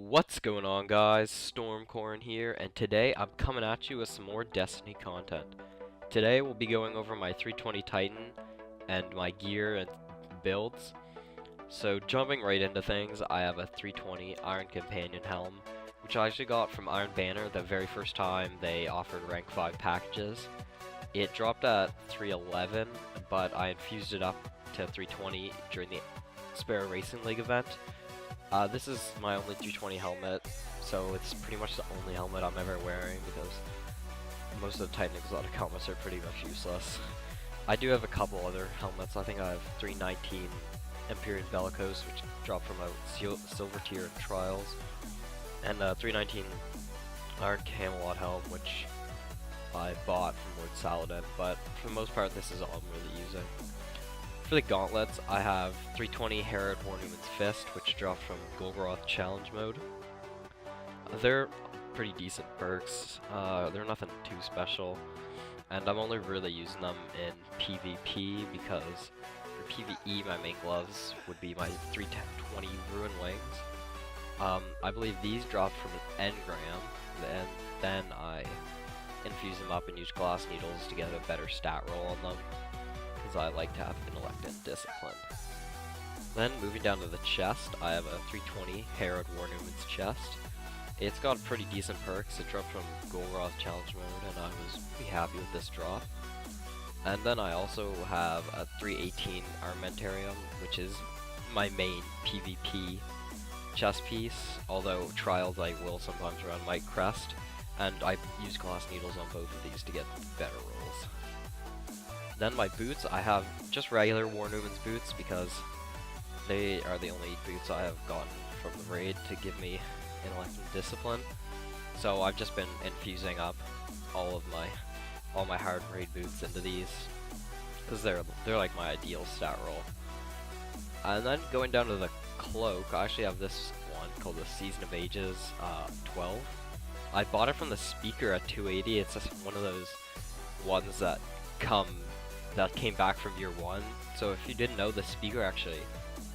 What's going on, guys? Stormcorn here, and today I'm coming at you with some more Destiny content. Today we'll be going over my 320 Titan and my gear and builds. So jumping right into things, I have a 320 Iron Companion helm, which I actually got from Iron Banner the very first time they offered rank 5 packages. It dropped at 311, but I infused it up to 320 during the Sparrow Racing League event. This is my only 320 helmet, so it's pretty much the only helmet I'm ever wearing because most of the Titan exotic helmets are pretty much useless. I do have a couple other helmets. I think I have 319 Empyrean Bellicose, which dropped from a silver tier in Trials, and 319 Iron Camelot helm, which I bought from Lord Saladin, but for the most part this is all I'm really using. For the gauntlets, I have 320 Herod Warnewman's Fist, which dropped from Golgoroth Challenge mode. They're pretty decent perks. They're nothing too special, and I'm only really using them in PvP because for PvE my main gloves would be my 320 Ruin Wings. I believe these dropped from an engram, and then I infuse them up and use glass needles to get a better stat roll on them, because I like to have intellect and discipline. Then moving down to the chest, I have a 320 Herod Warnewman's chest. It's got pretty decent perks. It dropped from Golgoroth Challenge mode, and I was pretty happy with this drop. And then I also have a 318 Armentarium, which is my main PvP chest piece, although Trials I will sometimes run Might Crest, and I use glass needles on both of these to get better rolls. Then my boots, I have just regular Warnewman's boots because they are the only boots I have gotten from the raid to give me intellect and discipline. So I've just been infusing up all my hard raid boots into these because they're like my ideal stat roll. And then going down to the cloak, I actually have this one called the Season of Ages 12. I bought it from the speaker at 280. It's just one of those ones that came back from year 1. So if you didn't know, the speaker actually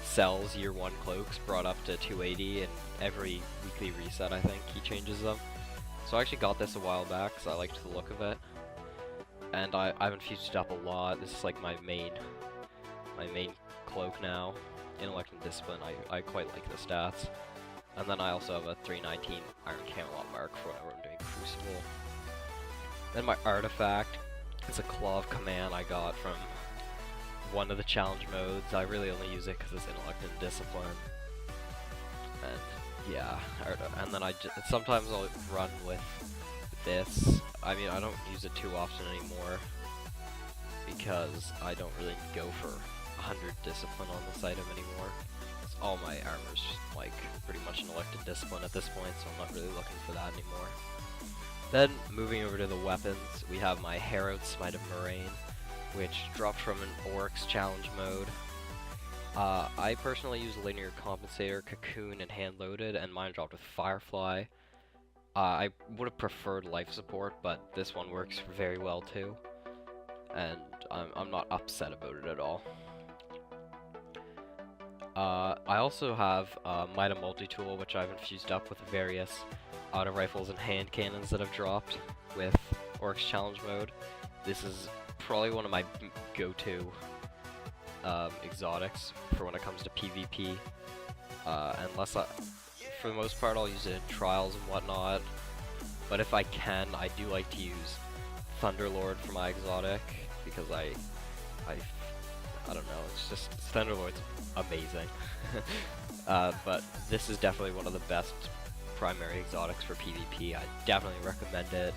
sells year 1 cloaks brought up to 280, and every weekly reset I think he changes them. So I actually got this a while back because I liked the look of it, and I've infused it up a lot. This is like my main cloak now. Intellect and discipline, I quite like the stats. And then I also have a 319 Iron Camelot mark for whenever I'm doing Crucible. Then my artifact, it's a Claw of Command I got from one of the challenge modes. I really only use it because it's intellect and discipline. And yeah, and then sometimes I'll run with this. I mean, I don't use it too often anymore because I don't really go for 100 discipline on this item anymore. All my armor's like pretty much an elected discipline at this point, so I'm not really looking for that anymore. Then moving over to the weapons, we have my Herod Smite of Moraine, which dropped from an Oryx challenge mode. I personally use Linear Compensator, Cocoon, and Hand Loaded, and mine dropped with Firefly. I would have preferred Life Support, but this one works very well too, and I'm not upset about it at all. I also have Mida Multi-Tool, which I've infused up with various auto rifles and hand cannons that have dropped with Oryx Challenge mode. This is probably one of my go-to exotics for when it comes to PvP. For the most part, I'll use it in Trials and whatnot. But if I can, I do like to use Thunderlord for my exotic because I don't know, it's just Thunderlord's amazing. But this is definitely one of the best primary exotics for PvP. I definitely recommend it,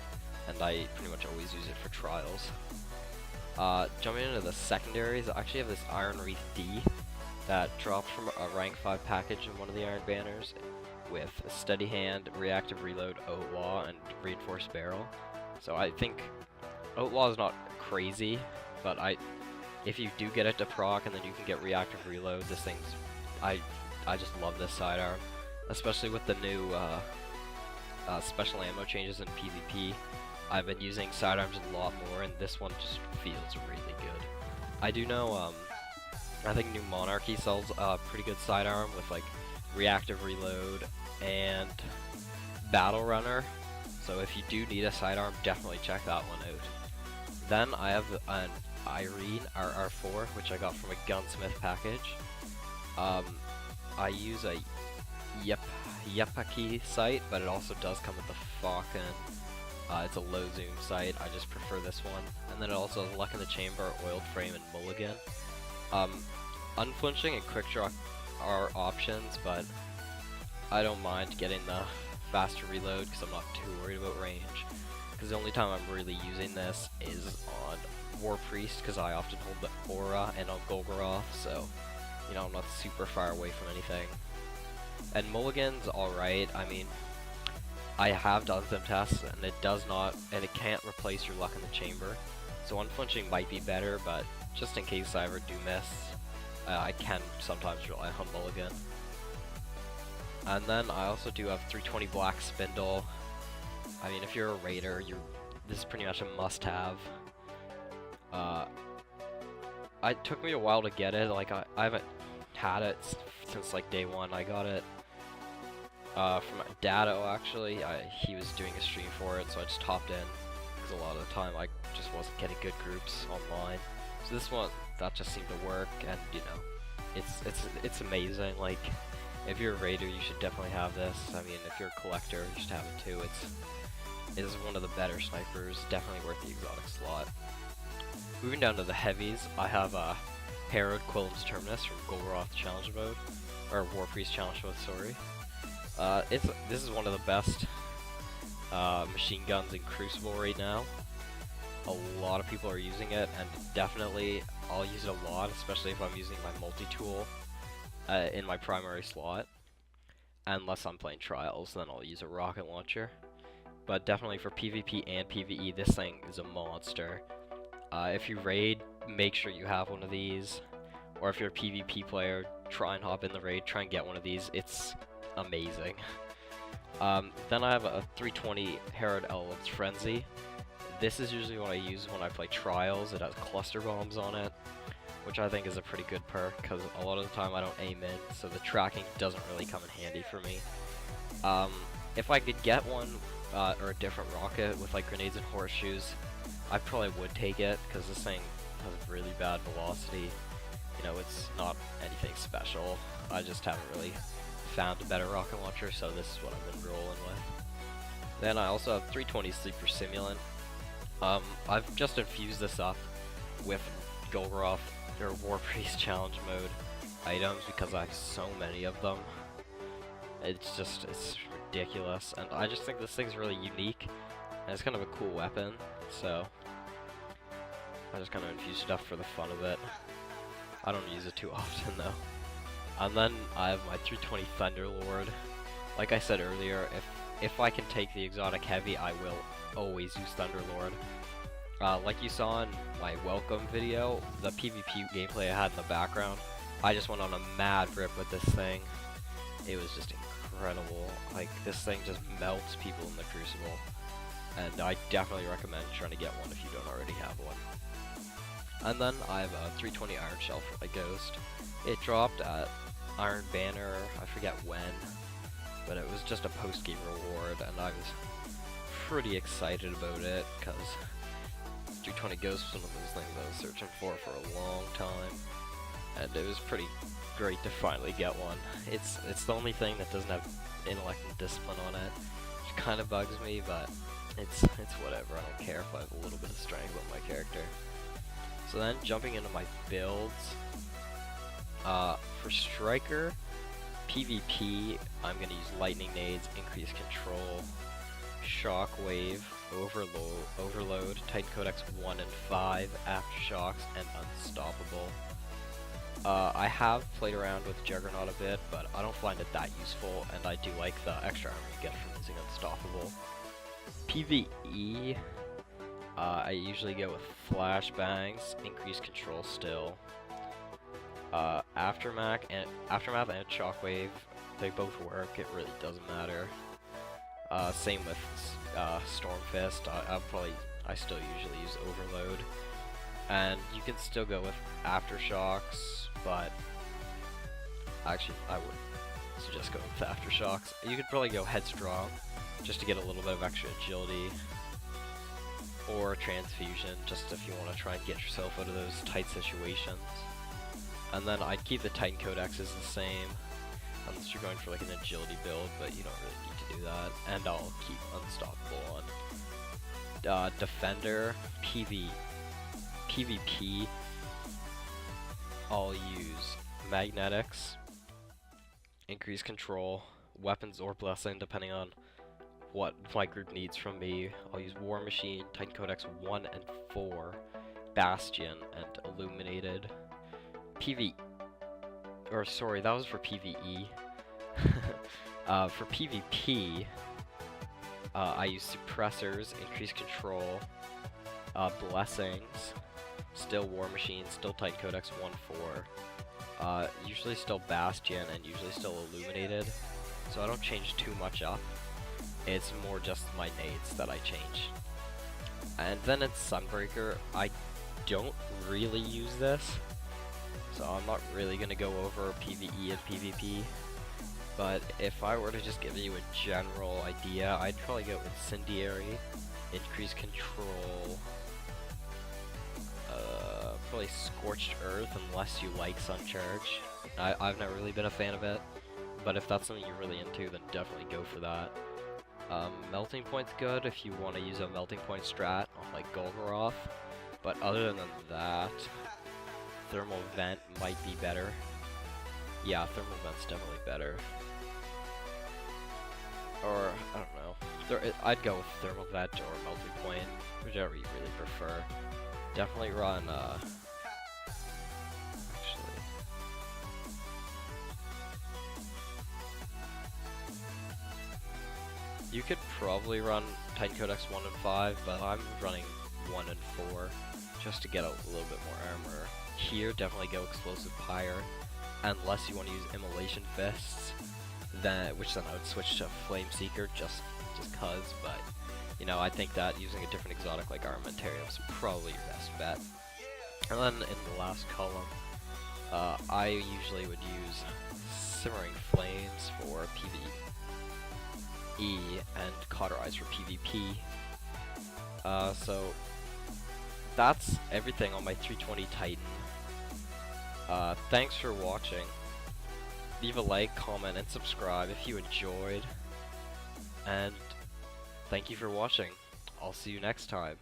and I pretty much always use it for Trials. Jumping into the secondaries, I actually have this Iron Wreath D that dropped from a rank 5 package in one of the Iron Banners with a Steady Hand, Reactive Reload, Outlaw, and Reinforced Barrel. So I think Outlaw is not crazy, but if you do get it to proc and then you can get Reactive Reload, this thing's I just love this sidearm, especially with the new special ammo changes in PvP. I've been using sidearms a lot more, and this one just feels really good. I do know, I think New Monarchy sells a pretty good sidearm with like reactive reload and Battle Runner. So if you do need a sidearm, definitely check that one out. Then I have an Irene RR4, which I got from a gunsmith package. I use a Yepaki sight, but it also does come with the Falcon. It's a low zoom sight. I just prefer this one. And then it also has Luck in the Chamber, Oiled Frame, and Mulligan. Unflinching and Quick Draw are options, but I don't mind getting the faster reload because I'm not too worried about range. Because the only time I'm really using this is on War Priest, because I often hold the Aura, and on Golgoroth, so you know I'm not super far away from anything. And Mulligan's alright. I mean, I have done some tests, and it can't replace your Luck in the Chamber. So unflinching might be better, but just in case I ever do miss, I can sometimes rely on Mulligan. And then I also do have 320 Black Spindle. I mean, if you're a raider, this is pretty much a must-have. It took me a while to get it. Like I haven't had it since like day one. I got it from Dado actually. He was doing a stream for it, so I just hopped in because a lot of the time I just wasn't getting good groups online. So this one, that just seemed to work, and you know, it's amazing. Like, if you're a raider, you should definitely have this. I mean, if you're a collector, you should have it too. It is one of the better snipers, definitely worth the exotic slot. Moving down to the heavies, I have Herod Quillen's Terminus from Golgoroth Challenge Mode, or War Priest Challenge Mode, sorry. This is one of the best machine guns in Crucible right now. A lot of people are using it, and definitely I'll use it a lot, especially if I'm using my multi-tool in my primary slot. Unless I'm playing Trials, then I'll use a rocket launcher. But definitely for PvP and PvE, this thing is a monster. If you raid, make sure you have one of these. Or if you're a PvP player, try and hop in the raid, try and get one of these. It's amazing. Then I have a 320 Herod Elves Frenzy. This is usually what I use when I play Trials. It has cluster bombs on it, which I think is a pretty good perk, because a lot of the time I don't aim in, so the tracking doesn't really come in handy for me. If I could get one, or a different rocket with like grenades and horseshoes, I probably would take it, because this thing has really bad velocity. You know, it's not anything special. I just haven't really found a better rocket launcher, so this is what I've been rolling with. Then I also have 320 Sleeper Simulant. I've just infused this up with Golgoroth or War Priest Challenge Mode items because I have so many of them. It's ridiculous, and I just think this thing's really unique, and it's kind of a cool weapon, so I just kind of infuse stuff for the fun of it. I don't use it too often though. And then I have my 320 Thunderlord. Like I said earlier, if I can take the exotic heavy, I will always use Thunderlord. Like you saw in my welcome video, the PvP gameplay I had in the background, I just went on a mad rip with this thing. It was just incredible. Like, this thing just melts people in the Crucible, and I definitely recommend trying to get one if you don't already have one. And then I have a 320 Iron Shell for my Ghost. It dropped at Iron Banner, I forget when, but it was just a post-game reward, and I was pretty excited about it, because 320 Ghost was one of those things I was searching for a long time, and it was pretty great to finally get one. It's the only thing that doesn't have intellect and discipline on it, which kind of bugs me, but it's whatever. I don't care if I have a little bit of strength on my character. So then, jumping into my builds, for Striker, PvP, I'm going to use Lightning Nades, Increased Control, Shockwave, Overload, Titan Codex 1 and 5, Aftershocks, and Unstoppable. I have played around with Juggernaut a bit, but I don't find it that useful, and I do like the extra armor you get from using Unstoppable. PvE, I usually go with Flashbangs, Increased Control still. Aftermath and Shockwave, they both work, it really doesn't matter. Same with Stormfist, I still usually use Overload. And you can still go with Aftershocks, but actually I would suggest going with Aftershocks. You could probably go Headstrong, just to get a little bit of extra agility, or transfusion, just if you want to try and get yourself out of those tight situations. And then I'd keep the Titan Codexes the same, unless you're going for like an agility build, but you don't really need to do that. And I'll keep Unstoppable on. Defender, PvP, I'll use Magnetics, Increase Control, Weapons or Blessing, depending on what my group needs from me. I'll use War Machine, Titan Codex 1 and 4, Bastion, and Illuminated. Sorry, that was for PvE. For PvP, I use Suppressors, Increase Control, Blessings, still War Machine, still Titan Codex 1-4, usually still Bastion, and usually still Illuminated, so I don't change too much up. It's more just my nades that I change. And then in Sunbreaker, I don't really use this, so I'm not really going to go over PvE and PvP. But if I were to just give you a general idea, I'd probably go with Incendiary, Increase Control, probably Scorched Earth, unless you like Suncharge. I've never really been a fan of it, but if that's something you're really into, then definitely go for that. Melting Point's good if you want to use a Melting Point strat on like Golgoroth, but other than that, Thermal Vent might be better. Yeah, Thermal Vent's definitely better. Or, I don't know. I'd go with Thermal Vent or Melting Point, whichever you really prefer. Definitely run, actually. You could probably run Titan Codex 1 and 5, but I'm running 1 and 4, just to get a little bit more armor. Here, definitely go Explosive Pyre, unless you want to use Immolation Fists, which then I would switch to Flame Seeker just cause, but you know, I think that using a different exotic like Armamentarium is probably your best bet. And then in the last column, I usually would use Simmering Flames for PvE and Cauterize for PvP. So that's everything on my 320 Titan. Thanks for watching. Leave a like, comment, and subscribe if you enjoyed. And thank you for watching. I'll see you next time.